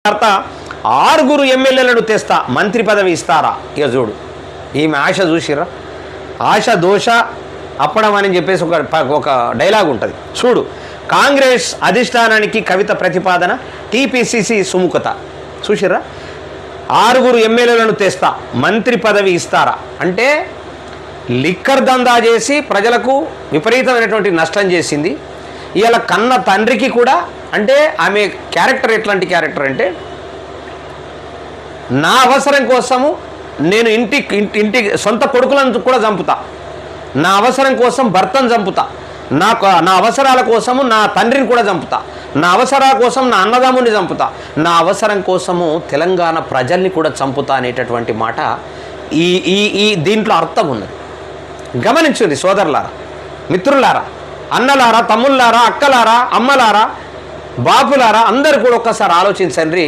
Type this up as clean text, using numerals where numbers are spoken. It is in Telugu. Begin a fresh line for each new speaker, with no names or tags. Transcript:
వార్త 6 ఎమ్మెల్యేలను తెస్తా మంత్రి పదవి ఇస్తారా? ఇక చూడు ఈమె ఆశ చూసిరా, ఆశ దోష అప్పడం అని చెప్పేసి ఒక డైలాగ్ ఉంటుంది చూడు. కాంగ్రెస్ అధిష్టానానికి కవిత ప్రతిపాదన, టీపీసీసీ సుముఖత చూసిరా. 6 ఎమ్మెల్యేలను తెస్తా మంత్రి పదవి ఇస్తారా అంటే లిక్కర్ దందా చేసి ప్రజలకు విపరీతమైనటువంటి నష్టం చేసింది. ఇవాళ కన్న తండ్రికి కూడా, అంటే ఆమె క్యారెక్టర్ ఎట్లాంటి క్యారెక్టర్ అంటే, నా అవసరం కోసము నేను ఇంటి సొంత కొడుకులను కూడా చంపుతా, నా అవసరం కోసం భర్తను చంపుతా, నా అవసరాల కోసము నా తండ్రిని కూడా చంపుతా, నా అవసరాల కోసం నా అన్నదమ్ముని చంపుతా, నా అవసరం కోసము తెలంగాణ ప్రజల్ని కూడా చంపుతా అనేటటువంటి మాట ఈ దీంట్లో అర్థం ఉన్నది. గమనించండి సోదరులారా, మిత్రులారా, అన్నలారా, తమ్ముళ్ళారా, అక్కలారా, అమ్మలారా, బాపులారా, అందరూ కూడా ఒక్కసారి ఆలోచించండి.